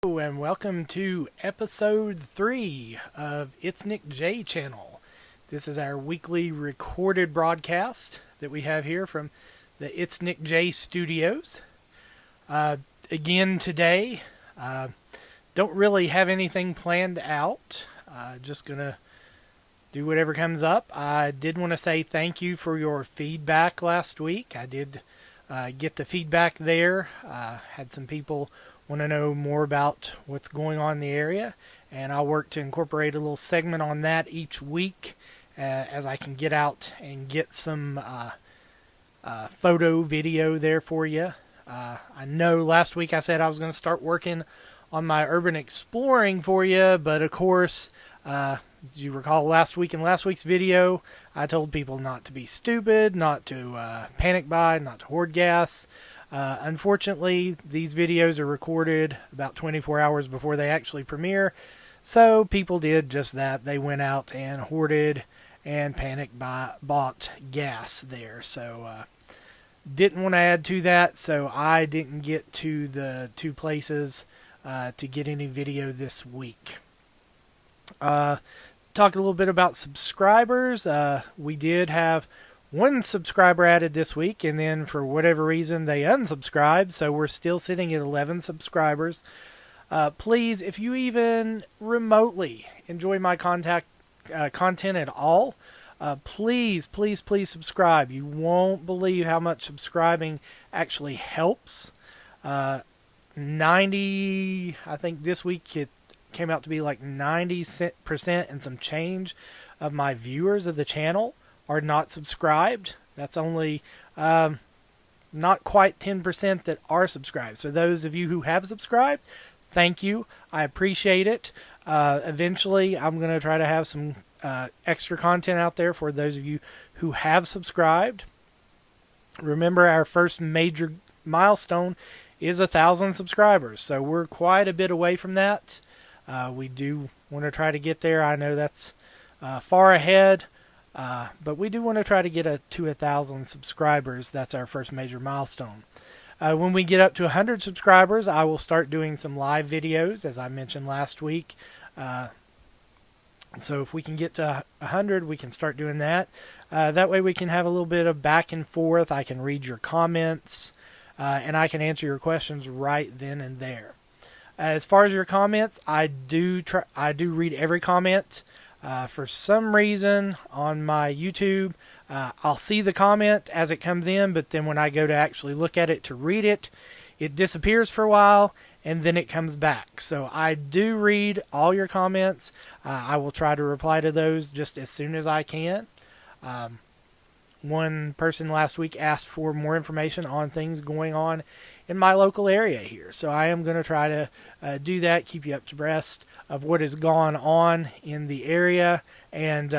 Hello and welcome to episode 3 of ItsNickJ channel. This is our weekly recorded broadcast that we have here from the ItsNickJ studios. Again today, don't really have anything planned out. Just gonna do whatever comes up. I did want to say thank you for your feedback last week. I did get the feedback there. Had some people want to know more about what's going on in the area, and I'll work to incorporate a little segment on that each week as I can get out and get some photo video there for you. I know last week I said I was going to start working on my urban exploring for you, but of course, as you recall last week's video, I told people not to be stupid, not to panic buy, not to hoard gas. Unfortunately, these videos are recorded about 24 hours before they actually premiere, so people did just that. They went out and hoarded and bought gas there. So didn't want to add to that, so I didn't get to the two places to get any video this week. Talk a little bit about subscribers. We did have one subscriber added this week, and then for whatever reason they unsubscribed, so we're still sitting at 11 subscribers. Please, if you even remotely enjoy my content at all, please subscribe. You won't believe how much subscribing actually helps. 90, I think this week it came out to be like 90% and some change of my viewers of the channel are not subscribed. That's only not quite 10% that are subscribed. So those of you who have subscribed, thank you. I appreciate it. Eventually, I'm going to try to have some extra content out there for those of you who have subscribed. Remember, our first major milestone is 1,000 subscribers. So we're quite a bit away from that. We do want to try to get there. I know that's far ahead. But we do want to try to get to 1,000 subscribers. That's our first major milestone. When we get up to 100 subscribers, I will start doing some live videos, as I mentioned last week. So if we can get to 100, we can start doing that. That way we can have a little bit of back and forth. I can read your comments, and I can answer your questions right then and there. As far as your comments, I do read every comment. For some reason on my YouTube, I'll see the comment as it comes in, but then when I go to actually look at it to read it, it disappears for a while and then it comes back. So I do read all your comments. I will try to reply to those just as soon as I can. One person last week asked for more information on things going on in my local area here. So I am going to try to do that, keep you up to breast of what has gone on in the area and,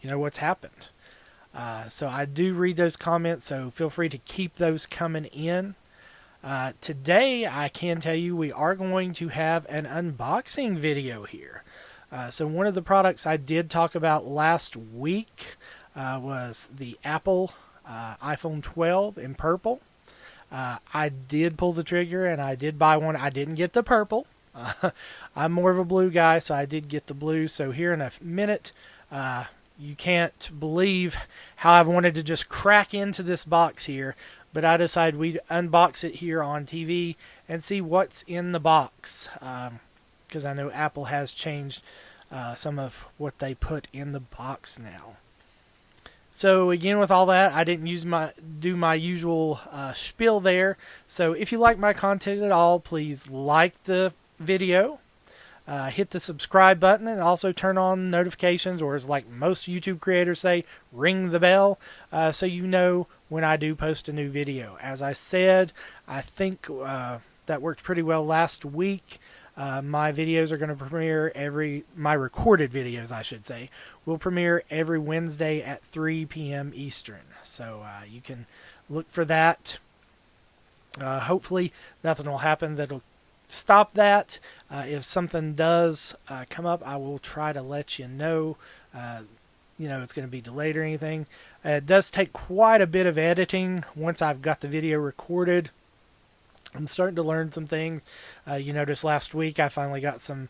what's happened. So I do read those comments, so feel free to keep those coming in. Today, I can tell you we are going to have an unboxing video here. So one of the products I did talk about last week was the Apple iPhone 12 in purple. I did pull the trigger and I did buy one. I didn't get the purple. I'm more of a blue guy, so I did get the blue. So here in a minute, you can't believe how I've wanted to just crack into this box here, but I decided we'd unbox it here on TV and see what's in the box, because I know Apple has changed some of what they put in the box now. So again, with all that, I didn't do my usual spiel there. So if you like my content at all, please like the video, hit the subscribe button, and also turn on notifications, or as like most YouTube creators say, ring the bell, so you know when I do post a new video. As I said, I think that worked pretty well last week. My videos are going to premiere my recorded videos, I should say, will premiere every Wednesday at 3 p.m. Eastern. So you can look for that. Hopefully nothing will happen that'll stop that. If something does come up, I will try to let you know. It's going to be delayed or anything. It does take quite a bit of editing once I've got the video recorded. I'm starting to learn some things. You noticed last week I finally got some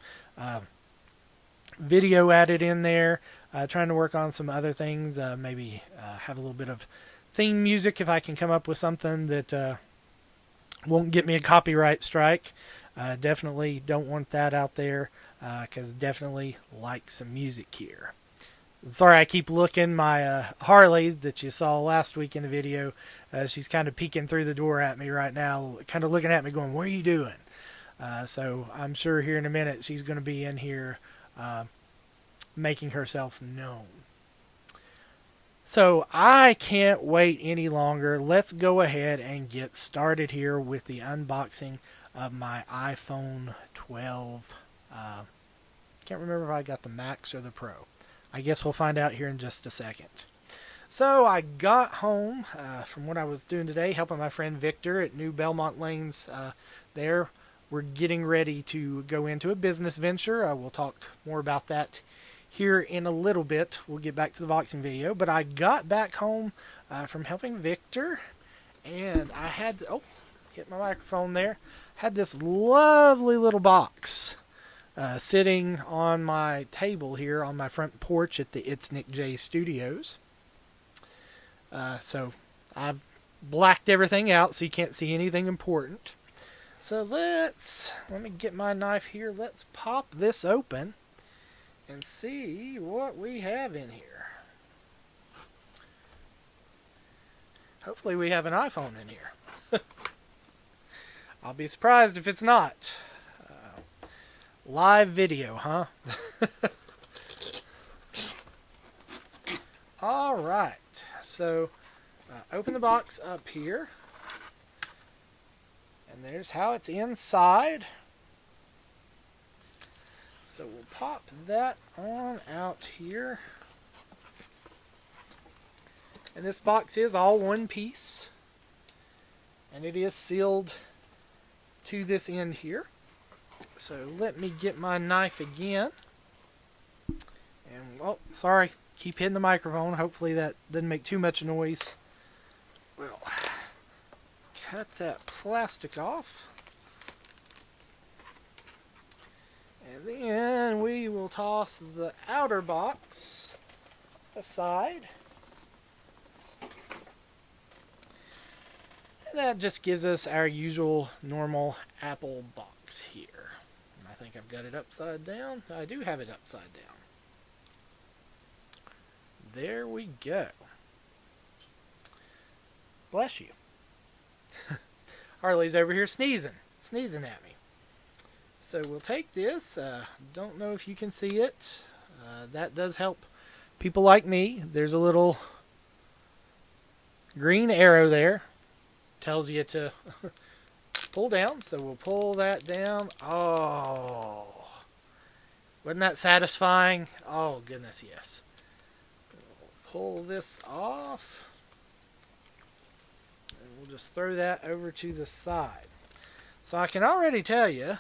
video added in there. Trying to work on some other things. Maybe have a little bit of theme music if I can come up with something that won't get me a copyright strike. Definitely don't want that out there because definitely like some music here. Sorry, I keep looking. My Harley that you saw last week in the video, she's kind of peeking through the door at me right now, kind of looking at me going, what are you doing? So I'm sure here in a minute she's going to be in here making herself known. So I can't wait any longer. Let's go ahead and get started here with the unboxing of my iPhone 12. Can't remember if I got the Max or the Pro. I guess we'll find out here in just a second. So I got home from what I was doing today, helping my friend Victor at New Belmont Lanes there. We're getting ready to go into a business venture. We'll talk more about that here in a little bit. We'll get back to the boxing video. But I got back home from helping Victor, and I had to, hit my microphone there. Had this lovely little box sitting on my table here on my front porch at the ItsNickJ Studios. So I've blacked everything out so you can't see anything important. So let me get my knife here. Let's pop this open and see what we have in here. Hopefully we have an iPhone in here. I'll be surprised if it's not. Live video, huh? All right. So open the box up here. And there's how it's inside. So we'll pop that on out here. And this box is all one piece. And it is sealed to this end here. So let me get my knife again. And, sorry, keep hitting the microphone. Hopefully that doesn't make too much noise. We'll cut that plastic off. And then we will toss the outer box aside. And that just gives us our usual normal Apple box here. And I think I've got it upside down. I do have it upside down. There we go. Bless you. Harley's over here sneezing at me. So we'll take this. Don't know if you can see it. That does help people like me. There's a little green arrow there. Tells you to pull down. So we'll pull that down. Oh, wasn't that satisfying? Oh, goodness, yes. We'll pull this off. And we'll just throw that over to the side. So I can already tell you,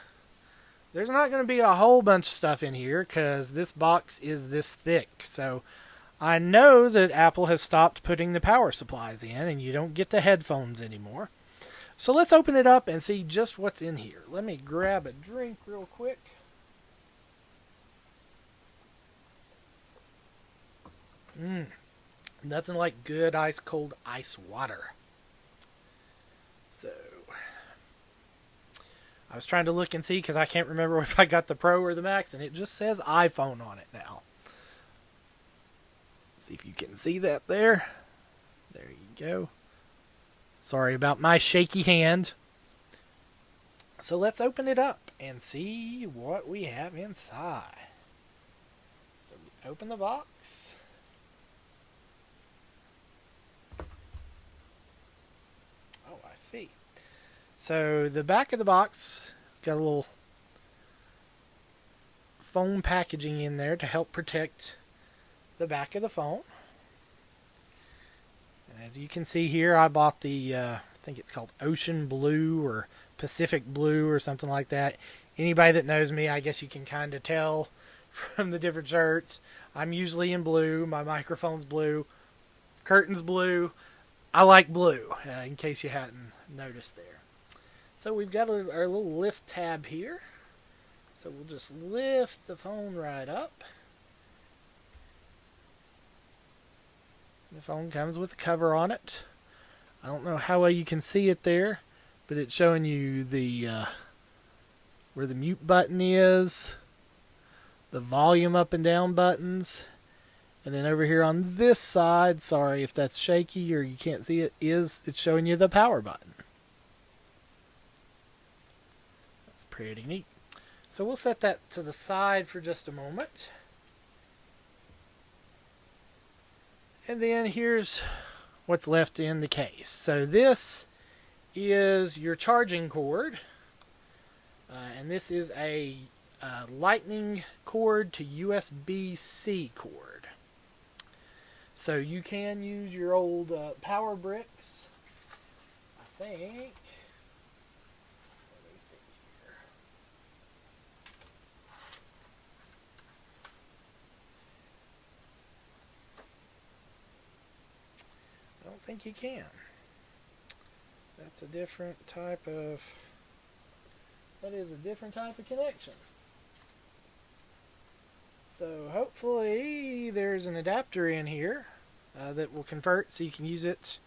there's not going to be a whole bunch of stuff in here because this box is this thick. So I know that Apple has stopped putting the power supplies in and you don't get the headphones anymore. So let's open it up and see just what's in here. Let me grab a drink real quick. Nothing like good ice cold ice water. So I was trying to look and see because I can't remember if I got the Pro or the Max, and it just says iPhone on it now. See if you can see that there. There you go. Sorry about my shaky hand. So let's open it up and see what we have inside. So we open the box. Oh, I see. So the back of the box got a little foam packaging in there to help protect the back of the phone. And as you can see here, I bought the, I think it's called Ocean Blue or Pacific Blue or something like that. Anybody that knows me, I guess you can kind of tell from the different shirts. I'm usually in blue. My microphone's blue. Curtain's blue. I like blue, in case you hadn't noticed there. So we've got our little lift tab here. So we'll just lift the phone right up. The phone comes with a cover on it. I don't know how well you can see it there, but it's showing you the where the mute button is, the volume up and down buttons, and then over here on this side, sorry if that's shaky or you can't see it, it's showing you the power button. That's pretty neat. So we'll set that to the side for just a moment. And then here's what's left in the case. So this is your charging cord. And this is a lightning cord to USB-C cord. So you can use your old power bricks, I think. Let me see here. I don't think you can. That's a different type of... That is a different type of connection. So hopefully there's an adapter in here that will convert so you can use it.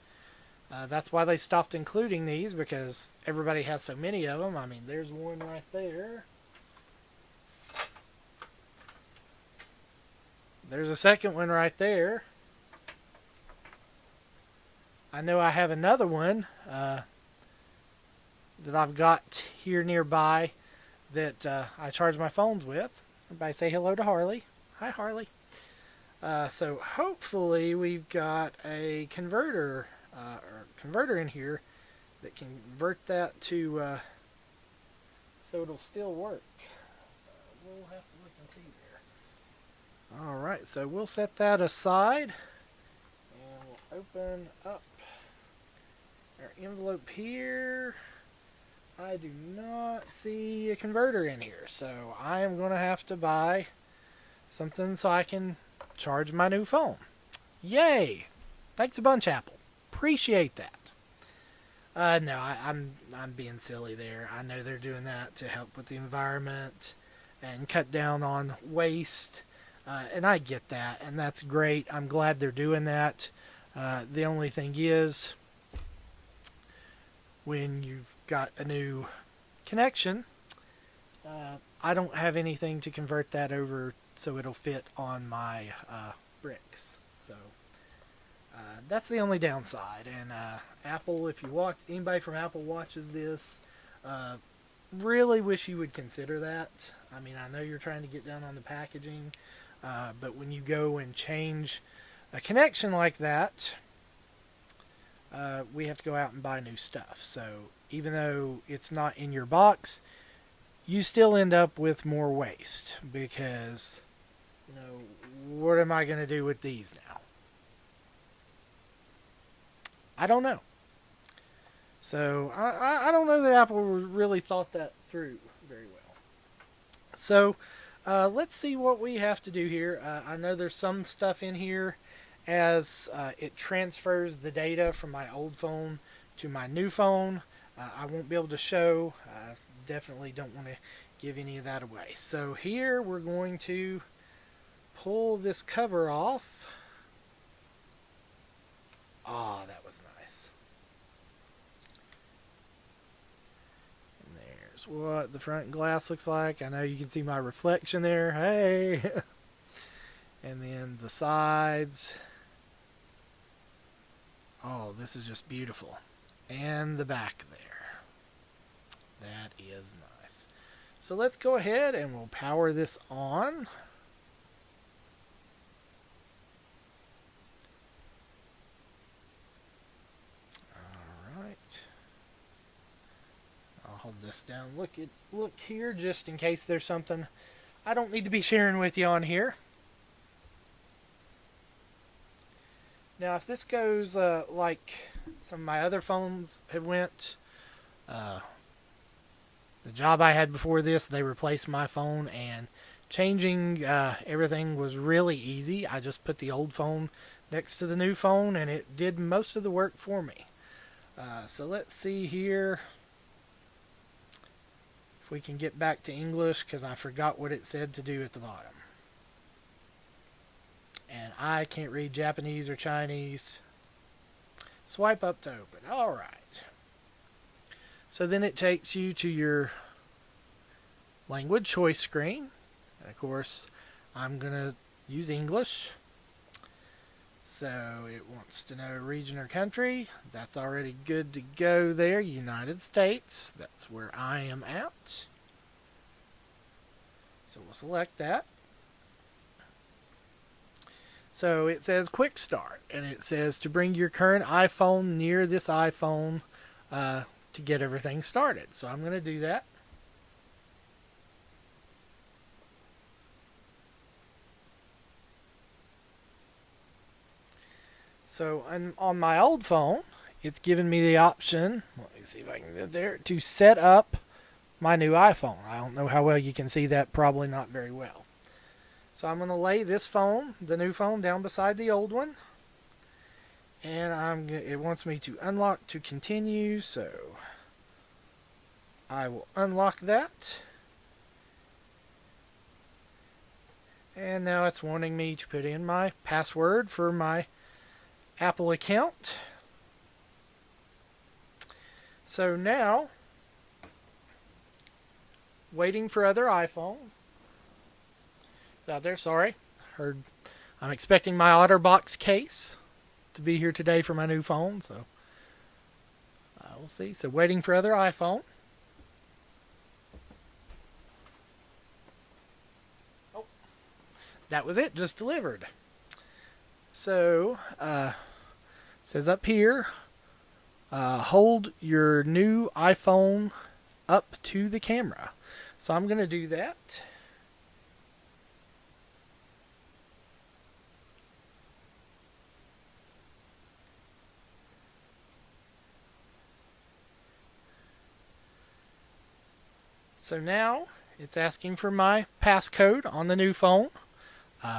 That's why they stopped including these, because everybody has so many of them. I mean, there's one right there. There's a second one right there. I know I have another one that I've got here nearby that I charge my phones with. Everybody say hello to Harley. Hi, Harley. So hopefully we've got a converter in here that can convert that to so it'll still work. We'll have to look and see there. All right, so we'll set that aside and we'll open up our envelope here. I do not see a converter in here, so I am going to have to buy something so I can charge my new phone. Yay! Thanks a bunch, Apple. Appreciate that. No, I'm being silly there. I know they're doing that to help with the environment and cut down on waste, and I get that, and that's great. I'm glad they're doing that. The only thing is, when you've got a new connection, I don't have anything to convert that over so it'll fit on my bricks. So that's the only downside. And Apple, if you watch, anybody from Apple watches this, really wish you would consider that. I mean, I know you're trying to get down on the packaging, but when you go and change a connection like that, we have to go out and buy new stuff. So even though it's not in your box, you still end up with more waste, because, you know, what am I going to do with these now? I don't know. So I don't know that Apple really thought that through very well. So let's see what we have to do here. I know there's some stuff in here as it transfers the data from my old phone to my new phone. I won't be able to show. I definitely don't want to give any of that away. So here we're going to pull this cover off. Ah, that was nice. And there's what the front glass looks like. I know you can see my reflection there. Hey! And then the sides. Oh, this is just beautiful. And the back there. That is nice. So let's go ahead and we'll power this on. Alright. I'll hold this down. Look here, just in case there's something I don't need to be sharing with you on here. Now, if this goes like some of my other phones have went, the job I had before this, they replaced my phone, and changing everything was really easy. I just put the old phone next to the new phone, and it did most of the work for me. So let's see here. we can get back to English because I forgot what it said to do at the bottom. And I can't read Japanese or Chinese. Swipe up to open. Alright. So then it takes you to your language choice screen. And of course, I'm going to use English. So it wants to know region or country. That's already good to go there. United States. That's where I am at. So we'll select that. So it says quick start. And it says to bring your current iPhone near this iPhone to get everything started. So I'm going to do that. So on my old phone, it's given me the option, let me see if I can get there, to set up my new iPhone. I don't know how well you can see that, probably not very well. So I'm going to lay this phone, the new phone, down beside the old one. And it wants me to unlock to continue, so I will unlock that. And now it's wanting me to put in my password for my Apple account. So now, waiting for other iPhone. Out there, sorry. I'm expecting my OtterBox case to be here today for my new phone, so we'll see. So waiting for other iPhone. Oh, that was it, just delivered. So, says up here, hold your new iPhone up to the camera. So I'm going to do that. So now it's asking for my passcode on the new phone,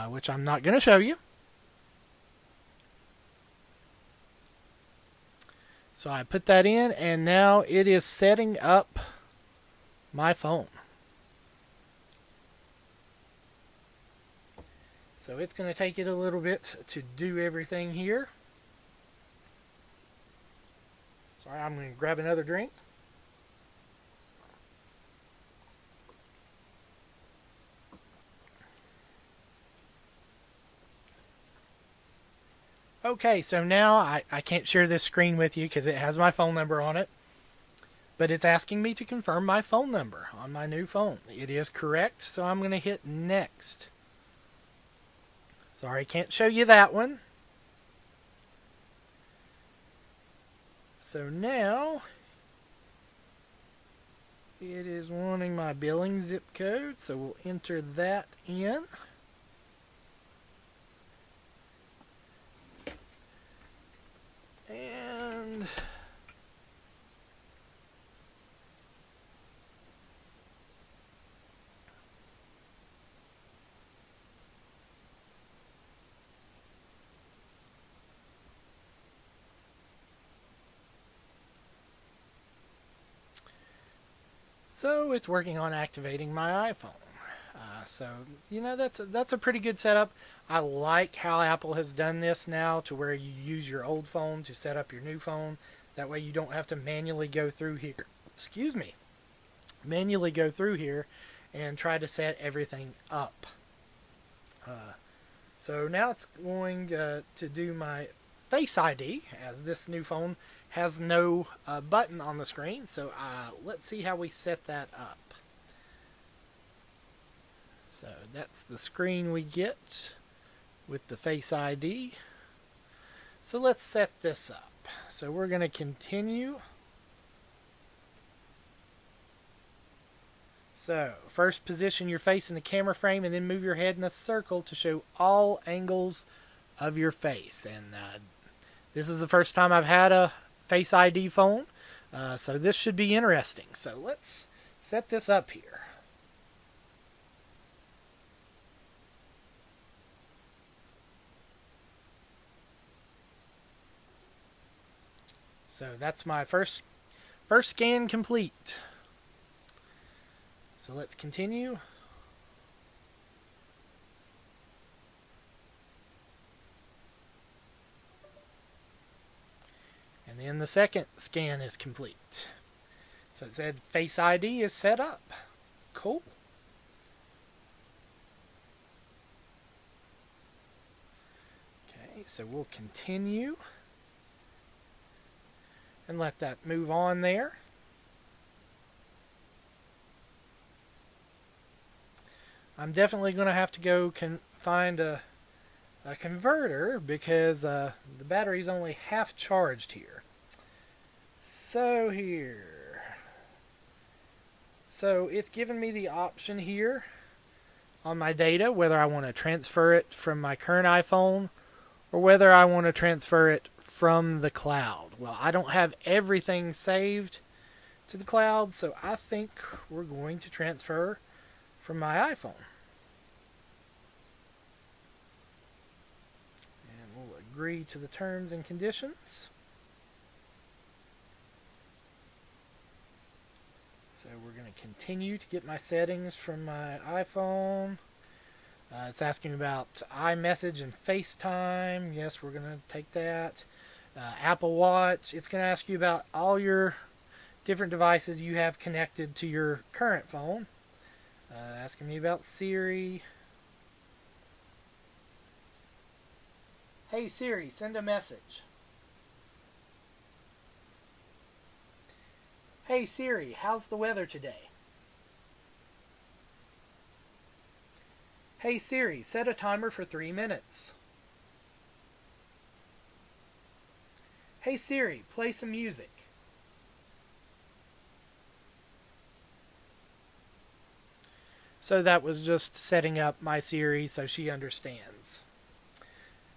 which I'm not going to show you. So I put that in, and now it is setting up my phone. So it's going to take it a little bit to do everything here. Sorry, I'm going to grab another drink. Okay, so now I can't share this screen with you because it has my phone number on it. But it's asking me to confirm my phone number on my new phone. It is correct, so I'm going to hit next. Sorry, can't show you that one. So now, it is wanting my billing zip code, so we'll enter that in. And so it's working on activating my iPhone. So, you know, that's a pretty good setup. I like how Apple has done this now to where you use your old phone to set up your new phone. That way you don't have to manually go through here. Excuse me. Manually go through here and try to set everything up. So now it's going to do my Face ID, as this new phone has no button on the screen. So let's see how we set that up. So that's the screen we get with the Face ID. So let's set this up. So we're going to continue. So first position your face in the camera frame and then move your head in a circle to show all angles of your face. And this is the first time I've had a Face ID phone. So this should be interesting. So let's set this up here. So that's my first scan complete. So let's continue. And then the second scan is complete. So it said Face ID is set up. Cool. Okay, so we'll continue and let that move on there. I'm definitely going to have to go find a converter because the battery's only half charged here. So it's given me the option here on my data whether I want to transfer it from my current iPhone or whether I want to transfer it from the cloud. Well, I don't have everything saved to the cloud, so I think we're going to transfer from my iPhone. And we'll agree to the terms and conditions. So we're going to continue to get my settings from my iPhone. It's asking about iMessage and FaceTime. Yes, we're going to take that. Apple Watch. It's going to ask you about all your different devices you have connected to your current phone. Asking me about Siri. Hey Siri, send a message. Hey Siri, how's the weather today? Hey Siri, set a timer for 3 minutes. Hey Siri, play some music. So that was just setting up my Siri so she understands.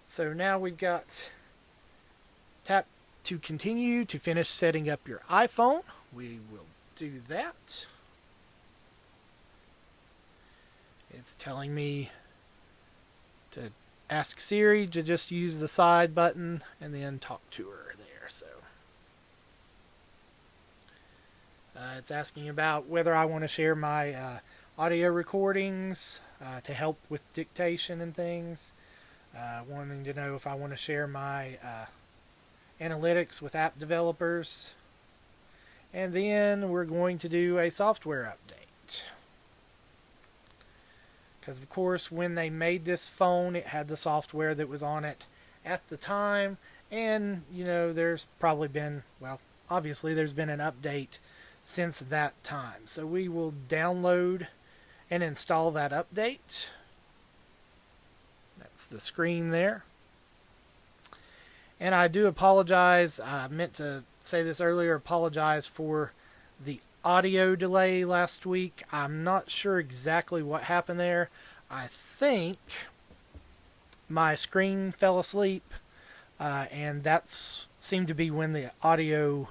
So now we've got tap to continue to finish setting up your iPhone. We will do that. It's telling me to ask Siri to just use the side button and then talk to her there. So it's asking about whether I want to share my audio recordings to help with dictation and things. Wanting to know if I want to share my analytics with app developers. And then we're going to do a software update. Because of course when they made this phone it had the software that was on it at the time. And you know there's probably been, well obviously there's been an update since that time. So we will download and install that update. That's the screen there. And I do apologize. I meant to say this earlier. Apologize for the audio delay last week. I'm not sure exactly what happened there. I think my screen fell asleep. And that seemed to be when the audio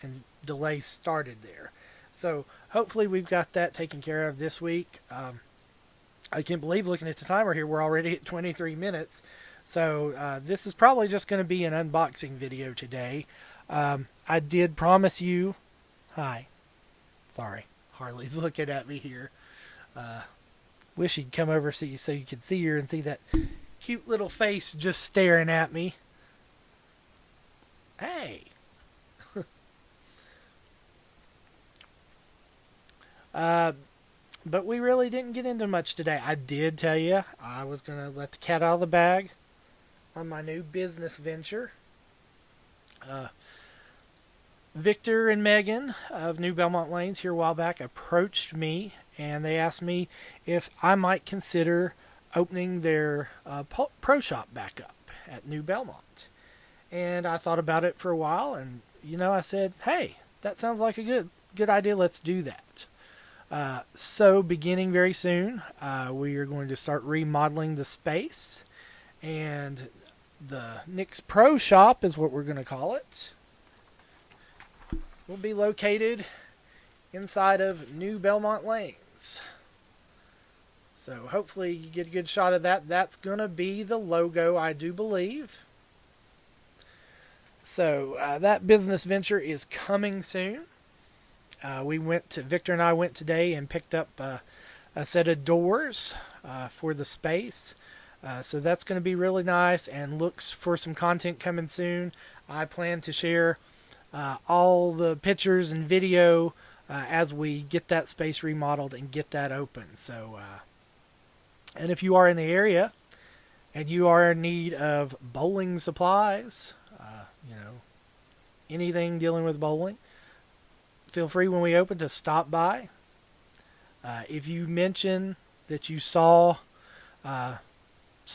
and delay started there. So hopefully we've got that taken care of this week. I can't believe looking at the timer here, we're already at 23 minutes. So this is probably just going to be an unboxing video today. I did promise you... Hi. Sorry. Harley's looking at me here. Wish he'd come over so you could see her and see that cute little face just staring at me. Hey! But we really didn't get into much today. I did tell you I was going to let the cat out of the bag on my new business venture. Victor and Megan of New Belmont Lanes here a while back approached me and they asked me if I might consider opening their pro shop back up at New Belmont. And I thought about it for a while and, you know, I said, hey, that sounds like a good idea. Let's do that. So beginning very soon, we are going to start remodeling the space, and the Nick's Pro Shop is what we're going to call it. Will be located inside of New Belmont Lanes. So hopefully you get a good shot of that. That's going to be the logo, I do believe. So that business venture is coming soon. Victor and I went today and picked up a set of doors for the space. So that's going to be really nice, and looks for some content coming soon. I plan to share all the pictures and video as we get that space remodeled and get that open. So, and if you are in the area and you are in need of bowling supplies, anything dealing with bowling, feel free when we open to stop by. If you mention that you saw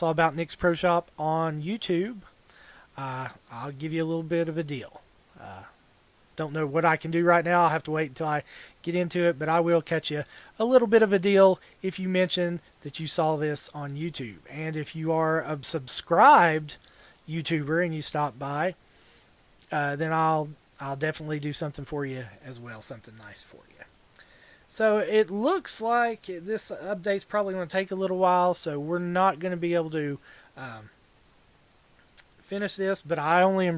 about Nick's Pro Shop on YouTube, I'll give you a little bit of a deal. Don't know what I can do right now. I'll have to wait until I get into it, but I will catch you a little bit of a deal if you mention that you saw this on YouTube. And if you are a subscribed YouTuber and you stop by, then I'll definitely do something for you as well, something nice for you. So it looks like this update's probably going to take a little while, so we're not going to be able to finish this, but I only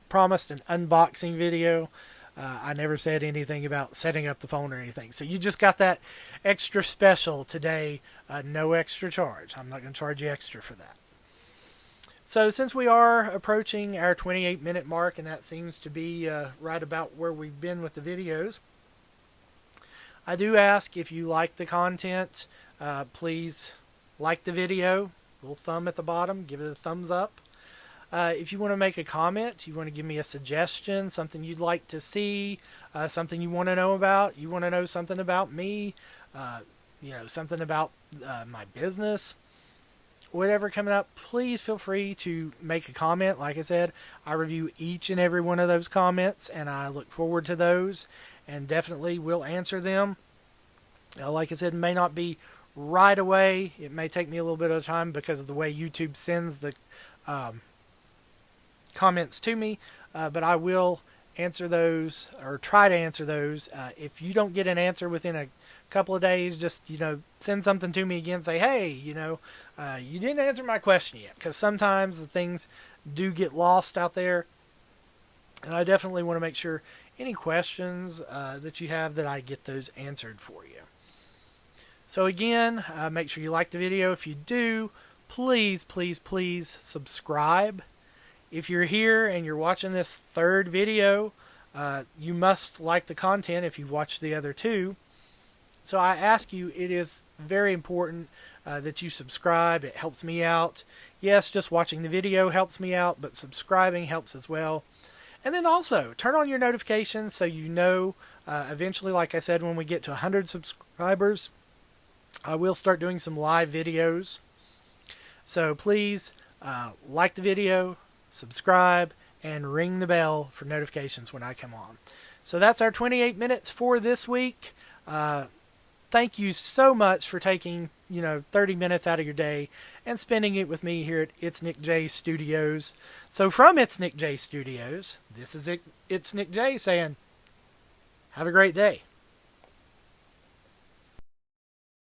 promised an unboxing video. I never said anything about setting up the phone or anything. So you just got that extra special today, no extra charge. I'm not going to charge you extra for that. So since we are approaching our 28-minute mark, and that seems to be right about where we've been with the videos, I do ask, if you like the content, please like the video, little thumb at the bottom, give it a thumbs up. If you want to make a comment, you want to give me a suggestion, something you'd like to see, something you want to know about, you want to know something about me, something about my business, whatever coming up, please feel free to make a comment. Like I said, I review each and every one of those comments, and I look forward to those, and definitely will answer them. Like I said, it may not be right away. It may take me a little bit of time because of the way YouTube sends the comments to me, but I will answer those, or try to answer those. If you don't get an answer within a couple of days, just send something to me again. Say, hey, you didn't answer my question yet, because sometimes the things do get lost out there, and I definitely want to make sure any questions that you have, that I get those answered for you. So again, make sure you like the video. If you do, please subscribe. If you're here and you're watching this third video, you must like the content if you've watched the other two. So I ask you, it is very important that you subscribe. It helps me out. Yes, just watching the video helps me out, but subscribing helps as well. And then also, turn on your notifications so you know eventually, like I said, when we get to 100 subscribers, I will start doing some live videos. So please like the video, subscribe, and ring the bell for notifications when I come on. So that's our 28 minutes for this week. Thank you so much for taking 30 minutes out of your day and spending it with me here at ItsNickJ Studios. So from ItsNickJ Studios, this is ItsNickJ saying, have a great day.